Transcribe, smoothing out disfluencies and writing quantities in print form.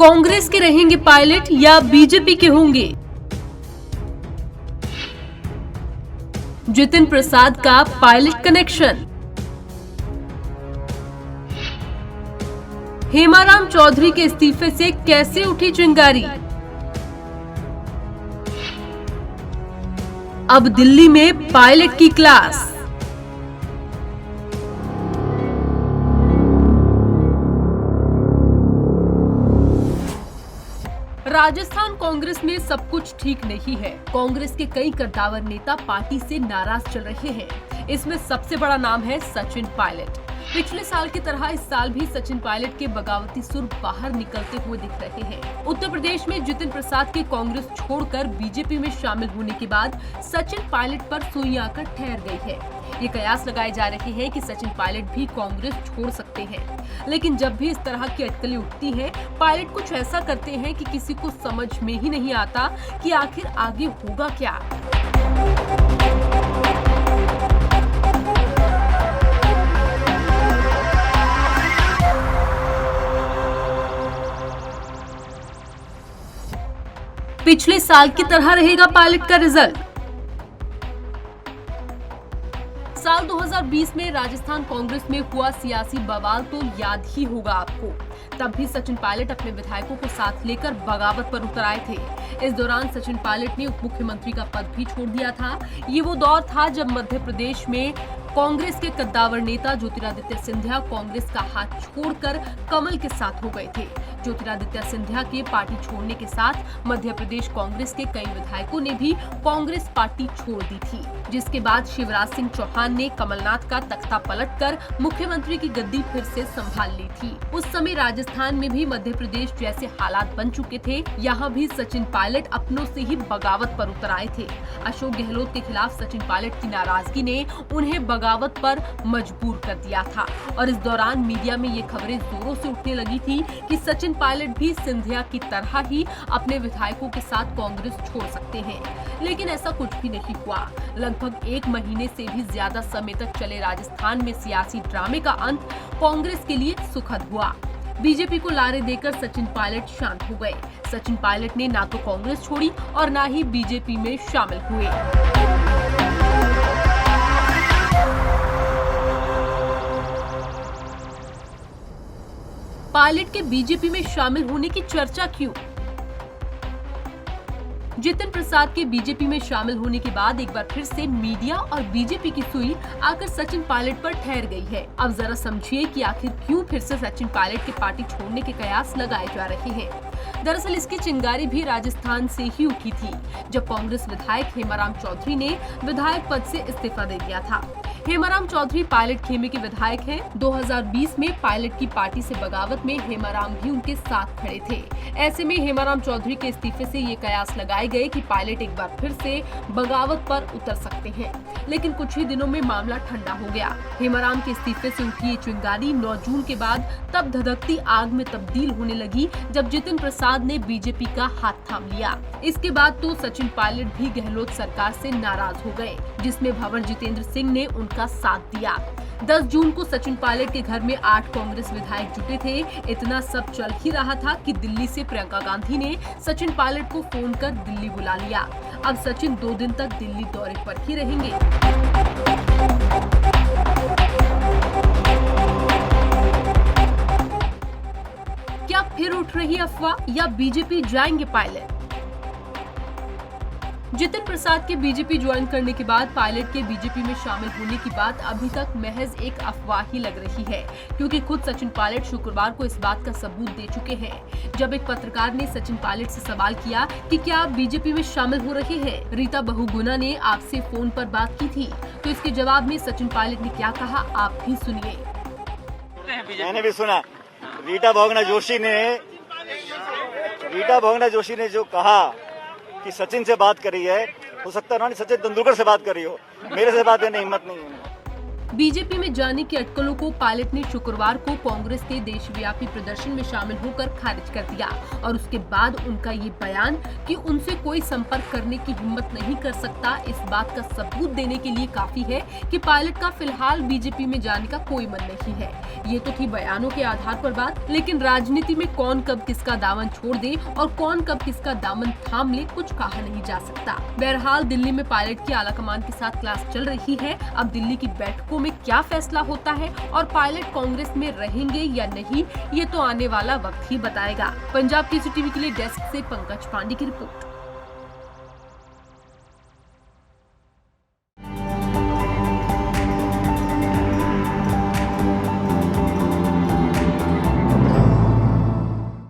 कांग्रेस के रहेंगे पायलट या बीजेपी के होंगे? जितिन प्रसाद का पायलट कनेक्शन। हेमाराम चौधरी के इस्तीफे से कैसे उठी चिंगारी? अब दिल्ली में पायलट की क्लास। राजस्थान कांग्रेस में सब कुछ ठीक नहीं है। कांग्रेस के कई कद्दावर नेता पार्टी से नाराज चल रहे हैं। इसमें सबसे बड़ा नाम है सचिन पायलट। पिछले साल की तरह इस साल भी सचिन पायलट के बगावती सुर बाहर निकलते हुए दिख रहे हैं। उत्तर प्रदेश में जितिन प्रसाद के कांग्रेस छोड़कर बीजेपी में शामिल होने के बाद सचिन पायलट पर सुई आकर ठहर गई है। ये कयास लगाए जा रहे हैं कि सचिन पायलट भी कांग्रेस छोड़ सकते हैं, लेकिन जब भी इस तरह की अटकलें उठती हैं, पायलट कुछ ऐसा करते हैं कि किसी को समझ में ही नहीं आता कि आखिर आगे होगा क्या। पिछले साल की तरह रहेगा पायलट का रिजल्ट। साल 2020 में राजस्थान कांग्रेस में हुआ सियासी बवाल तो याद ही होगा आपको। तब भी सचिन पायलट अपने विधायकों को साथ लेकर बगावत पर उतर आए थे। इस दौरान सचिन पायलट ने उप मुख्यमंत्री का पद भी छोड़ दिया था। ये वो दौर था जब मध्य प्रदेश में कांग्रेस के कद्दावर नेता ज्योतिरादित्य सिंधिया कांग्रेस का हाथ छोड़कर कमल के साथ हो गए थे। ज्योतिरादित्य सिंधिया के पार्टी छोड़ने के साथ मध्य प्रदेश कांग्रेस के कई विधायकों ने भी कांग्रेस पार्टी छोड़ दी थी, जिसके बाद शिवराज सिंह चौहान ने कमलनाथ का तख्ता पलटकर मुख्यमंत्री की गद्दी फिर से संभाल ली थी। उस समय राजस्थान में भी मध्य प्रदेश जैसे हालात बन चुके थे। यहाँ भी सचिन पायलट अपनों से ही बगावत पर उतर आए थे। अशोक गहलोत के खिलाफ सचिन पायलट की नाराजगी ने उन्हें बगावत पर मजबूर कर दिया था और इस दौरान मीडिया में ये खबरें जोरों से उठने लगी थी कि सचिन पायलट भी सिंधिया की तरह ही अपने विधायकों के साथ कांग्रेस छोड़ सकते हैं, लेकिन ऐसा कुछ भी नहीं हुआ। लगभग 1 महीने से भी ज्यादा समय तक चले राजस्थान में सियासी ड्रामे का अंत कांग्रेस के लिए सुखद हुआ। बीजेपी को लारे देकर सचिन पायलट शांत हो गए। सचिन पायलट ने ना तो कांग्रेस छोड़ी और ना ही बीजेपी में शामिल हुए। पायलट के बीजेपी में शामिल होने की चर्चा क्यों? जितिन प्रसाद के बीजेपी में शामिल होने के बाद एक बार फिर से मीडिया और बीजेपी की सुई आकर सचिन पायलट पर ठहर गई है। अब जरा समझिए कि आखिर क्यों फिर से सचिन पायलट के पार्टी छोड़ने के कयास लगाए जा रहे हैं। दरअसल इसकी चिंगारी भी राजस्थान से ही उठी थी, जब कांग्रेस विधायक हेमाराम चौधरी ने विधायक पद से इस्तीफा दे दिया था। हेमाराम चौधरी पायलट खेमे के विधायक हैं। 2020 में पायलट की पार्टी से बगावत में हेमाराम भी उनके साथ खड़े थे। ऐसे में हेमाराम चौधरी के इस्तीफे से ये कयास लगाए गए कि पायलट एक बार फिर से बगावत पर उतर सकते हैं, लेकिन कुछ ही दिनों में मामला ठंडा हो गया। हेमाराम के इस्तीफे से उठी ये चिंगारी 9 जून के बाद तब धधकती आग में तब्दील होने लगी जब जितिन प्रसाद ने बीजेपी का हाथ थाम लिया। इसके बाद तो सचिन पायलट भी गहलोत सरकार से नाराज हो गए, जिसमें भंवर जितेंद्र सिंह ने उनका साथ दिया। 10 जून को सचिन पायलट के घर में 8 कांग्रेस विधायक जुटे थे। इतना सब चल ही रहा था कि दिल्ली से प्रियंका गांधी ने सचिन पायलट को फोन कर दिल्ली बुला लिया। अब सचिन 2 दिन तक दिल्ली दौरे पर ही रहेंगे। क्या फिर उठ रही अफवाह या बीजेपी जाएंगे पायलट? जितिन प्रसाद के बीजेपी ज्वाइन करने के बाद पायलट के बीजेपी में शामिल होने की बात अभी तक महज एक अफवाह ही लग रही है, क्योंकि खुद सचिन पायलट शुक्रवार को इस बात का सबूत दे चुके हैं। जब एक पत्रकार ने सचिन पायलट से सवाल किया कि क्या आप बीजेपी में शामिल हो रहे हैं, रीता बहुगुणा ने आपसे फोन पर बात की थी, तो इसके जवाब में सचिन पायलट ने क्या कहा आप भी सुनिए। मैंने भी सुना रीता बहुगुणा जोशी ने जो कहा कि सचिन से बात करी है, हो सकता है ना सचिन तेंदुलकर से बात करी हो, मेरे से बात करने हिम्मत नहीं है। बीजेपी में जाने की अटकलों को पायलट ने शुक्रवार को कांग्रेस के देशव्यापी प्रदर्शन में शामिल होकर खारिज कर दिया और उसके बाद उनका ये बयान कि उनसे कोई संपर्क करने की हिम्मत नहीं कर सकता, इस बात का सबूत देने के लिए काफी है कि पायलट का फिलहाल बीजेपी में जाने का कोई मन नहीं है। ये तो थी बयानों के आधार पर बात, लेकिन राजनीति में कौन कब किसका दामन छोड़ दे और कौन कब किसका दामन थाम ले, कुछ कहा नहीं जा सकता। बहरहाल दिल्ली में पायलट की आलाकमान के साथ क्लास चल रही है। अब दिल्ली की बैठकों में क्या फैसला होता है और पायलट कांग्रेस में रहेंगे या नहीं, ये तो आने वाला वक्त ही बताएगा। पंजाब केसरी टीवी के लिए डेस्क से पंकज पांडे की रिपोर्ट।